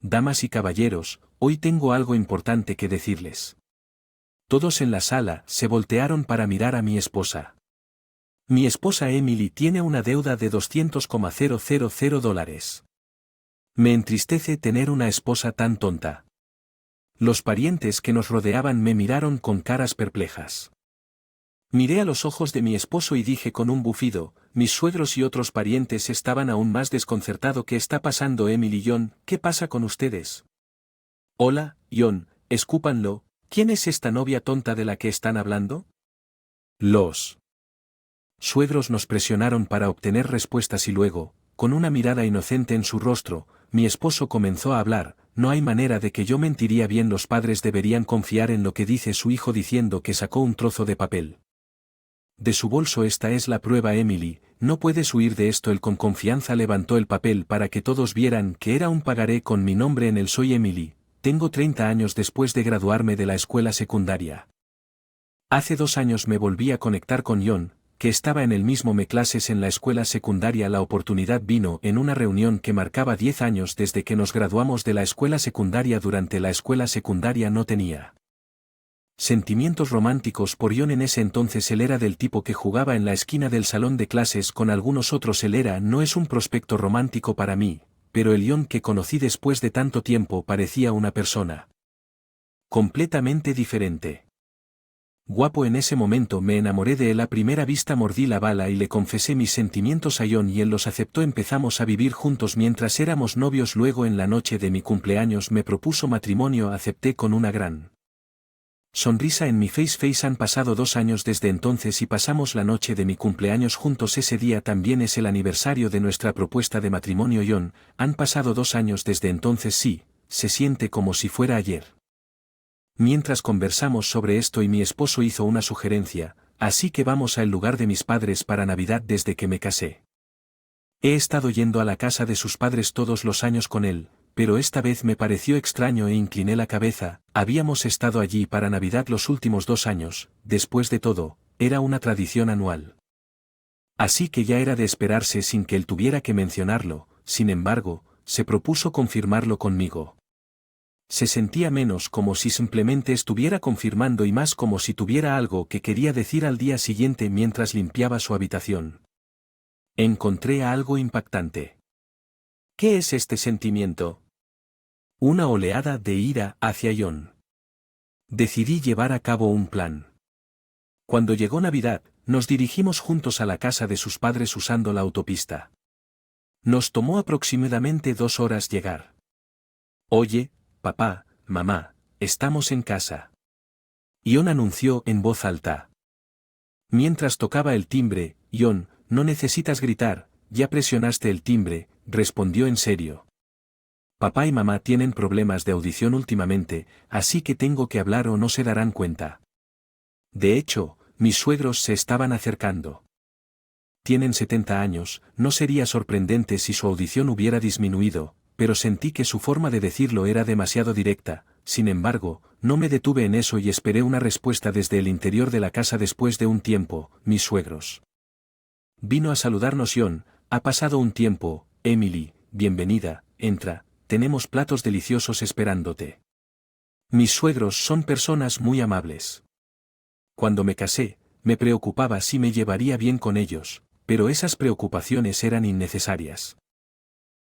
Damas y caballeros, hoy tengo algo importante que decirles. Todos en la sala se voltearon para mirar a mi esposa. Mi esposa Emily tiene una deuda de $200,000. Me entristece tener una esposa tan tonta. Los parientes que nos rodeaban me miraron con caras perplejas. Miré a los ojos de mi esposo y dije con un bufido, mis suegros y otros parientes estaban aún más desconcertados. ¿Qué está pasando, Emily y John? ¿Qué pasa con ustedes? Hola, John, escúpanlo, ¿quién es esta novia tonta de la que están hablando? Los suegros nos presionaron para obtener respuestas y luego, con una mirada inocente en su rostro, mi esposo comenzó a hablar. No hay manera de que yo mentiría. Bien, los padres deberían confiar en lo que dice su hijo, diciendo que sacó un trozo de papel de su bolso. Esta es la prueba, Emily, no puedes huir de esto. Él con confianza levantó el papel para que todos vieran que era un pagaré con mi nombre en él. Soy Emily, tengo 30 años después de graduarme de la escuela secundaria. Hace 2 años me volví a conectar con John, que estaba en el mismo clases en la escuela secundaria. La oportunidad vino en una reunión que marcaba 10 años desde que nos graduamos de la escuela secundaria. Durante la escuela secundaria no tenía sentimientos románticos por John en ese entonces. Él era del tipo que jugaba en la esquina del salón de clases con algunos otros. No es un prospecto romántico para mí, pero el John que conocí después de tanto tiempo parecía una persona completamente diferente. Guapo. En ese momento me enamoré de él a primera vista. Mordí la bala y le confesé mis sentimientos a John y él los aceptó. Empezamos a vivir juntos mientras éramos novios. Luego, en la noche de mi cumpleaños, me propuso matrimonio. Acepté con una gran sonrisa en mi face. Han pasado 2 años desde entonces y pasamos la noche de mi cumpleaños juntos. Ese día también es el aniversario de nuestra propuesta de matrimonio. John, han pasado 2 años desde entonces. Sí, se siente como si fuera ayer. Mientras conversamos sobre esto y mi esposo hizo una sugerencia, así que vamos al lugar de mis padres para Navidad desde que me casé. He estado yendo a la casa de sus padres todos los años con él, pero esta vez me pareció extraño e incliné la cabeza. Habíamos estado allí para Navidad los últimos 2 años, después de todo, era una tradición anual. Así que ya era de esperarse sin que él tuviera que mencionarlo. Sin embargo, se propuso confirmarlo conmigo. Se sentía menos como si simplemente estuviera confirmando y más como si tuviera algo que quería decir. Al día siguiente, mientras limpiaba su habitación, encontré algo impactante. ¿Qué es este sentimiento? Una oleada de ira hacia John. Decidí llevar a cabo un plan. Cuando llegó Navidad, nos dirigimos juntos a la casa de sus padres usando la autopista. Nos tomó aproximadamente 2 horas llegar. Oye, papá, mamá, estamos en casa. John anunció en voz alta. Mientras tocaba el timbre, John, no necesitas gritar, ya presionaste el timbre, respondió en serio. Papá y mamá tienen problemas de audición últimamente, así que tengo que hablar o no se darán cuenta. De hecho, mis suegros se estaban acercando. Tienen 70 años, no sería sorprendente si su audición hubiera disminuido, pero sentí que su forma de decirlo era demasiado directa. Sin embargo, no me detuve en eso y esperé una respuesta desde el interior de la casa. Después de un tiempo, mis suegros vino a saludarnos. John, ha pasado un tiempo. Emily, bienvenida, entra, tenemos platos deliciosos esperándote. Mis suegros son personas muy amables. Cuando me casé, me preocupaba si me llevaría bien con ellos, pero esas preocupaciones eran innecesarias.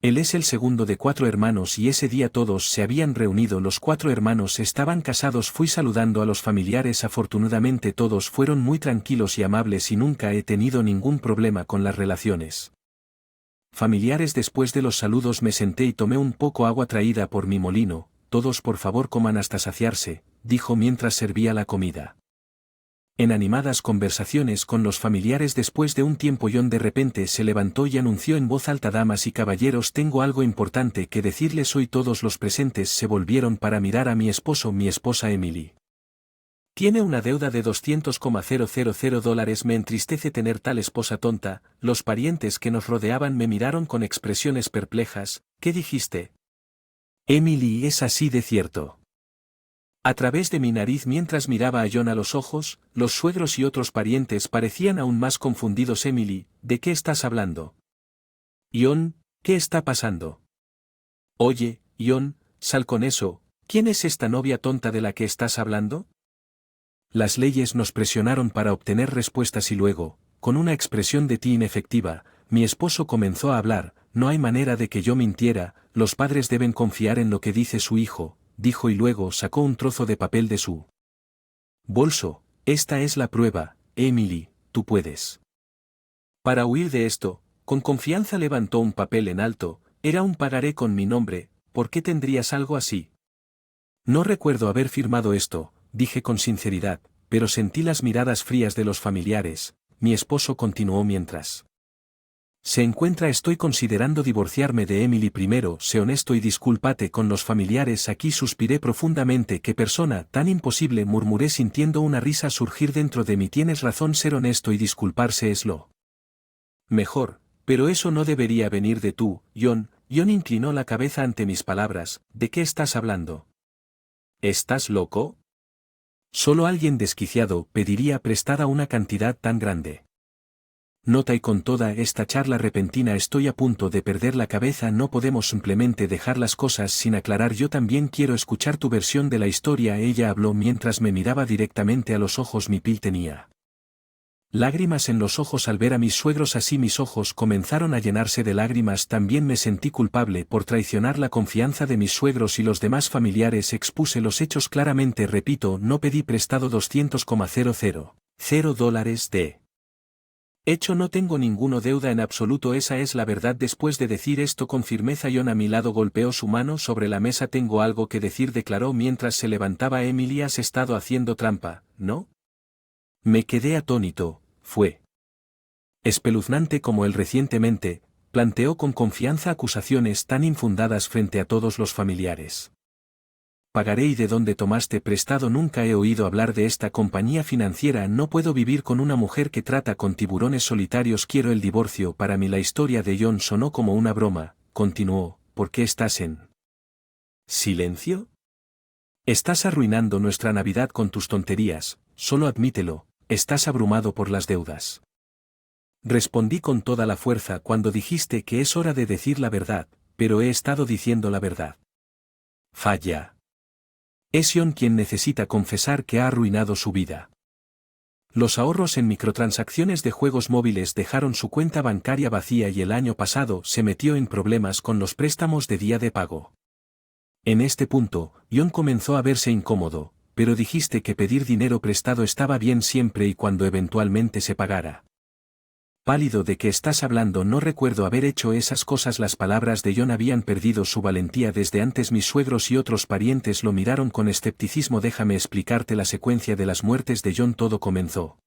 Él es el segundo de 4 hermanos y ese día todos se habían reunido. Los 4 hermanos estaban casados. Fui saludando a los familiares. Afortunadamente todos fueron muy tranquilos y amables y nunca he tenido ningún problema con las relaciones familiares. Después de los saludos me senté y tomé un poco agua traída por mi molino. Todos por favor coman hasta saciarse, dijo mientras servía la comida. En animadas conversaciones con los familiares después de un tiempo John de repente se levantó y anunció en voz alta: damas y caballeros, tengo algo importante que decirles hoy. Todos los presentes se volvieron para mirar a mi esposo. Mi esposa Emily tiene una deuda de $200,000. Me entristece tener tal esposa tonta. Los parientes que nos rodeaban me miraron con expresiones perplejas. ¿Qué dijiste? Emily, es así de cierto. A través de mi nariz mientras miraba a John a los ojos, los suegros y otros parientes parecían aún más confundidos. Emily, ¿de qué estás hablando? John, ¿qué está pasando? Oye, John, sal con eso, ¿quién es esta novia tonta de la que estás hablando? Las leyes nos presionaron para obtener respuestas y luego, con una expresión de ti inefectiva, mi esposo comenzó a hablar, no hay manera de que yo mintiera, los padres deben confiar en lo que dice su hijo, dijo y luego sacó un trozo de papel de su bolso, esta es la prueba, Emily, tú puedes. Para huir de esto, con confianza levantó un papel en alto, era un pagaré con mi nombre, ¿por qué tendrías algo así? No recuerdo haber firmado esto, dije con sinceridad, pero sentí las miradas frías de los familiares, mi esposo continuó mientras. Estoy considerando divorciarme de Emily primero, sé honesto y discúlpate con los familiares aquí suspiré profundamente qué persona tan imposible murmuré sintiendo una risa surgir dentro de mí tienes razón ser honesto y disculparse es lo mejor, pero eso no debería venir de tú, John inclinó la cabeza ante mis palabras, ¿de qué estás hablando? ¿Estás loco? Solo alguien desquiciado pediría prestada una cantidad tan grande. Nota y con toda esta charla repentina estoy a punto de perder la cabeza no podemos simplemente dejar las cosas sin aclarar yo también quiero escuchar tu versión de la historia ella habló mientras me miraba directamente a los ojos mi piel tenía lágrimas en los ojos al ver a mis suegros así mis ojos comenzaron a llenarse de lágrimas también me sentí culpable por traicionar la confianza de mis suegros y los demás familiares expuse los hechos claramente repito no pedí prestado $200,000 de hecho no tengo ninguna deuda en absoluto esa es la verdad después de decir esto con firmeza John a mi lado golpeó su mano sobre la mesa tengo algo que decir declaró mientras se levantaba Emily has estado haciendo trampa, ¿no? Me quedé atónito, fue espeluznante como él recientemente, planteó con confianza acusaciones tan infundadas frente a todos los familiares. Pagaré y de dónde tomaste prestado nunca he oído hablar de esta compañía financiera no puedo vivir con una mujer que trata con tiburones solitarios quiero el divorcio para mí la historia de John sonó como una broma, continuó, ¿por qué estás en silencio? Estás arruinando nuestra Navidad con tus tonterías, solo admítelo, estás abrumado por las deudas. Respondí con toda la fuerza cuando dijiste que es hora de decir la verdad, pero he estado diciendo la verdad. Falla. Es John quien necesita confesar que ha arruinado su vida. Los ahorros en microtransacciones de juegos móviles dejaron su cuenta bancaria vacía y el año pasado se metió en problemas con los préstamos de día de pago. En este punto, John comenzó a verse incómodo, pero dijiste que pedir dinero prestado estaba bien siempre y cuando eventualmente se pagara. Pálido de qué estás hablando no recuerdo haber hecho esas cosas las palabras de John habían perdido su valentía desde antes mis suegros y otros parientes lo miraron con escepticismo déjame explicarte la secuencia de las muertes de John todo comenzó.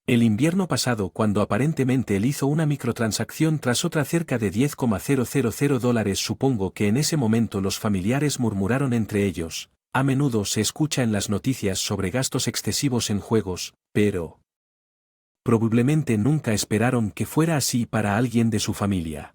El invierno pasado cuando aparentemente él hizo una microtransacción tras otra cerca de $10,000 supongo que en ese momento los familiares murmuraron entre ellos, a menudo se escucha en las noticias sobre gastos excesivos en juegos, pero probablemente nunca esperaron que fuera así para alguien de su familia.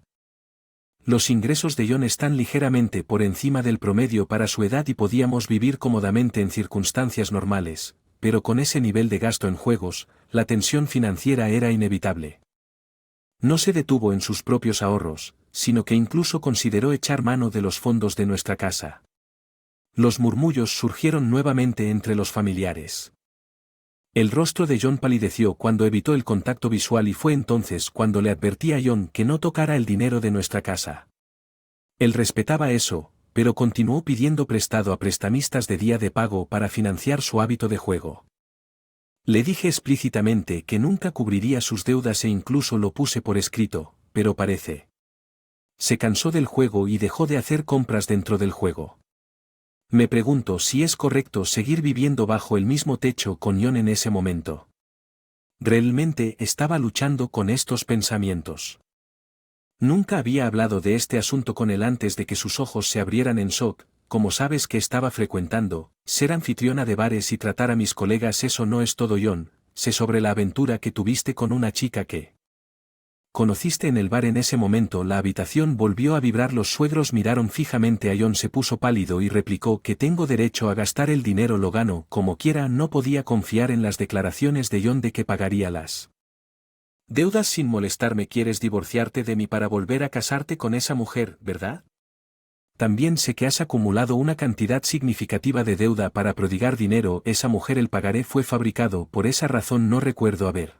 Los ingresos de John están ligeramente por encima del promedio para su edad y podíamos vivir cómodamente en circunstancias normales, pero con ese nivel de gasto en juegos, la tensión financiera era inevitable. No se detuvo en sus propios ahorros, sino que incluso consideró echar mano de los fondos de nuestra casa. Los murmullos surgieron nuevamente entre los familiares. El rostro de John palideció cuando evitó el contacto visual y fue entonces cuando le advertí a John que no tocara el dinero de nuestra casa. Él respetaba eso, pero continuó pidiendo prestado a prestamistas de día de pago para financiar su hábito de juego. Le dije explícitamente que nunca cubriría sus deudas e incluso lo puse por escrito, pero parece. Se cansó del juego y dejó de hacer compras dentro del juego. Me pregunto si es correcto seguir viviendo bajo el mismo techo con John en ese momento. Realmente estaba luchando con estos pensamientos. Nunca había hablado de este asunto con él antes de que sus ojos se abrieran en shock, como sabes que estaba frecuentando, ser anfitriona de bares y tratar a mis colegas eso no es todo John, sé sobre la aventura que tuviste con una chica que conociste en el bar en ese momento la habitación volvió a vibrar los suegros miraron fijamente a John se puso pálido y replicó que tengo derecho a gastar el dinero lo gano como quiera no podía confiar en las declaraciones de John de que pagaría las deudas sin molestarme quieres divorciarte de mí para volver a casarte con esa mujer, ¿verdad? También sé que has acumulado una cantidad significativa de deuda para prodigar dinero. Esa mujer, el pagaré fue fabricado, por esa razón no recuerdo haber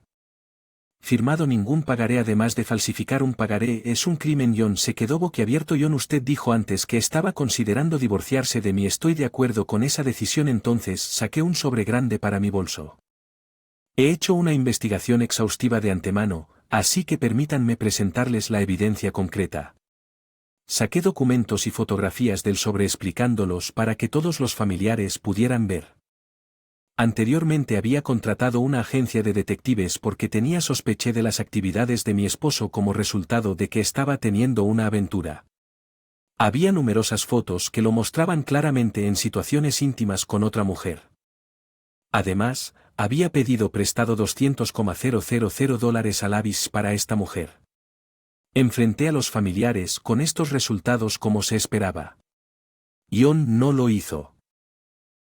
firmado ningún pagaré. Además de falsificar un pagaré, es un crimen. John se quedó boquiabierto. John, usted dijo antes que estaba considerando divorciarse de mí. Estoy de acuerdo con esa decisión. Entonces saqué un sobre grande para mi bolso. He hecho una investigación exhaustiva de antemano, así que permítanme presentarles la evidencia concreta. Saqué documentos y fotografías del sobre explicándolos para que todos los familiares pudieran ver. Anteriormente había contratado una agencia de detectives porque tenía sospeché de las actividades de mi esposo como resultado de que estaba teniendo una aventura. Había numerosas fotos que lo mostraban claramente en situaciones íntimas con otra mujer. Además, había pedido prestado $200,000 al Avis para esta mujer. Enfrenté a los familiares con estos resultados como se esperaba. John no lo hizo.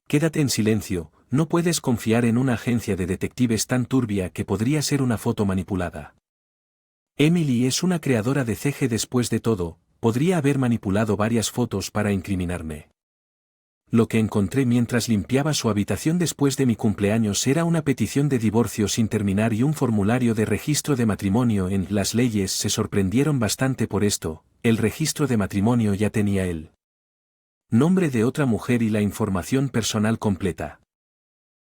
Quédate en silencio, no puedes confiar en una agencia de detectives tan turbia que podría ser una foto manipulada. Emily es una creadora de CG. Después de todo, podría haber manipulado varias fotos para incriminarme. Lo que encontré mientras limpiaba su habitación después de mi cumpleaños era una petición de divorcio sin terminar y un formulario de registro de matrimonio. En las leyes se sorprendieron bastante por esto. El registro de matrimonio ya tenía el nombre de otra mujer y la información personal completa.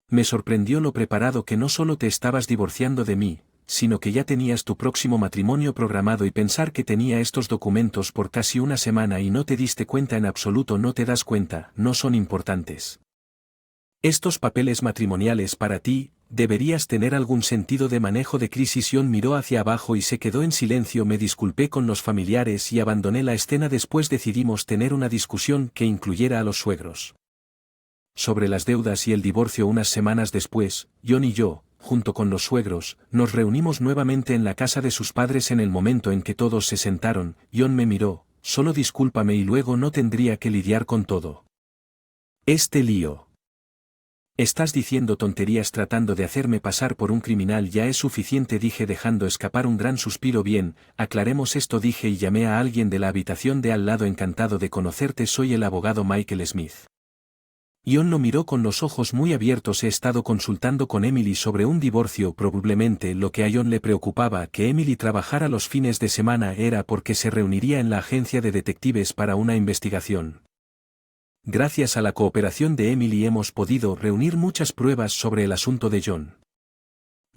Me sorprendió lo preparado que no solo te estabas divorciando de mí, sino que ya tenías tu próximo matrimonio programado, y pensar que tenía estos documentos por casi una semana y no te diste cuenta en absoluto. No te das cuenta, no son importantes. Estos papeles matrimoniales para ti, deberías tener algún sentido de manejo de crisis. John miró hacia abajo y se quedó en silencio. Me disculpé con los familiares y abandoné la escena. Después decidimos tener una discusión que incluyera a los suegros sobre las deudas y el divorcio. Unas semanas después, John y yo, junto con los suegros, nos reunimos nuevamente en la casa de sus padres. En el momento en que todos se sentaron, John me miró: solo discúlpame y luego no tendría que lidiar con todo este lío. Estás diciendo tonterías tratando de hacerme pasar por un criminal. Ya es suficiente, dije dejando escapar un gran suspiro. Bien, aclaremos esto, dije y llamé a alguien de la habitación de al lado. Encantado de conocerte, soy el abogado Michael Smith. John lo miró con los ojos muy abiertos. He estado consultando con Emily sobre un divorcio. Probablemente lo que a John le preocupaba que Emily trabajara los fines de semana era porque se reuniría en la agencia de detectives para una investigación. Gracias a la cooperación de Emily hemos podido reunir muchas pruebas sobre el asunto de John.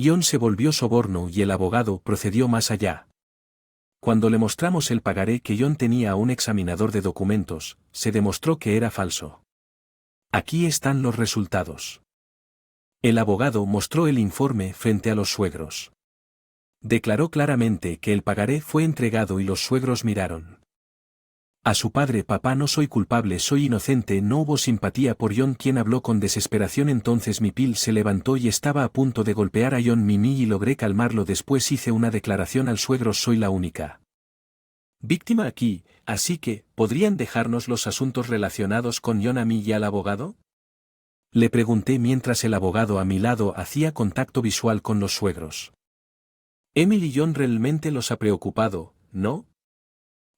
John se volvió soborno y el abogado procedió más allá. Cuando le mostramos el pagaré que John tenía a un examinador de documentos, se demostró que era falso. Aquí están los resultados. El abogado mostró el informe frente a los suegros. Declaró claramente que el pagaré fue entregado y los suegros miraron a su padre: papá, no soy culpable, soy inocente. No hubo simpatía por John, quien habló con desesperación. Entonces mi piel se levantó y estaba a punto de golpear a John. Mimi y logré calmarlo. Después hice una declaración al suegro: soy la única víctima aquí, así que, ¿podrían dejarnos los asuntos relacionados con John a mí y al abogado? Le pregunté mientras el abogado a mi lado hacía contacto visual con los suegros. Emily, John realmente los ha preocupado, ¿no?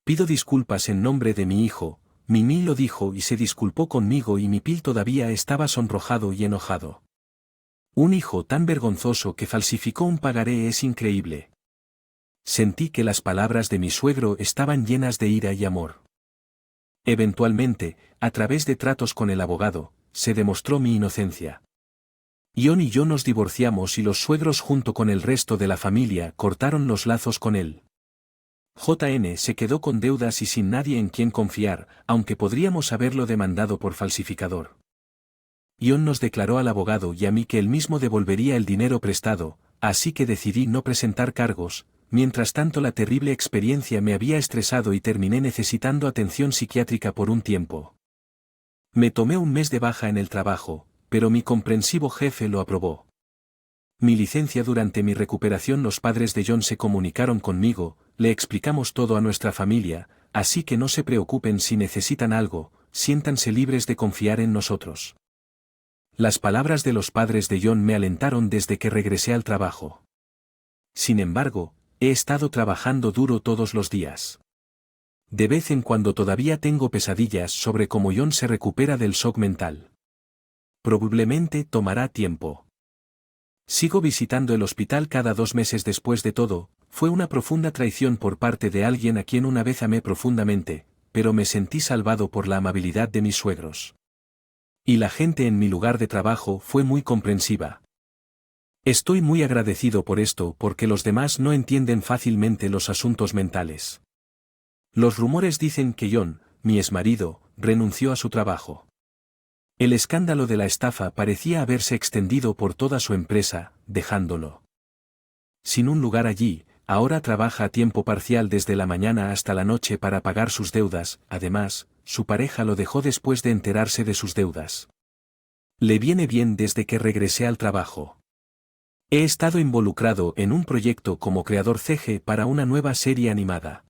Pido disculpas en nombre de mi hijo. Mimi lo dijo y se disculpó conmigo y mi piel todavía estaba sonrojado y enojado. Un hijo tan vergonzoso que falsificó un pagaré es increíble. Sentí que las palabras de mi suegro estaban llenas de ira y amor. Eventualmente, a través de tratos con el abogado, se demostró mi inocencia. John y yo nos divorciamos y los suegros junto con el resto de la familia cortaron los lazos con él. JN se quedó con deudas y sin nadie en quien confiar, aunque podríamos haberlo demandado por falsificador. John nos declaró al abogado y a mí que él mismo devolvería el dinero prestado, así que decidí no presentar cargos. Mientras tanto, la terrible experiencia me había estresado y terminé necesitando atención psiquiátrica por un tiempo. Me tomé un mes de baja en el trabajo, pero mi comprensivo jefe lo aprobó. Mi licencia. Durante mi recuperación los padres de John se comunicaron conmigo, le explicamos todo a nuestra familia, así que no se preocupen si necesitan algo, siéntanse libres de confiar en nosotros. Las palabras de los padres de John me alentaron desde que regresé al trabajo. Sin embargo, he estado trabajando duro todos los días. De vez en cuando todavía tengo pesadillas sobre cómo John se recupera del shock mental. Probablemente tomará tiempo. Sigo visitando el hospital cada 2 meses. Después de todo, fue una profunda traición por parte de alguien a quien una vez amé profundamente, pero me sentí salvado por la amabilidad de mis suegros. Y la gente en mi lugar de trabajo fue muy comprensiva. Estoy muy agradecido por esto porque los demás no entienden fácilmente los asuntos mentales. Los rumores dicen que John, mi exmarido, renunció a su trabajo. El escándalo de la estafa parecía haberse extendido por toda su empresa, dejándolo sin un lugar allí. Ahora trabaja a tiempo parcial desde la mañana hasta la noche para pagar sus deudas. Además, su pareja lo dejó después de enterarse de sus deudas. Le viene bien desde que regresé al trabajo. He estado involucrado en un proyecto como creador CG para una nueva serie animada.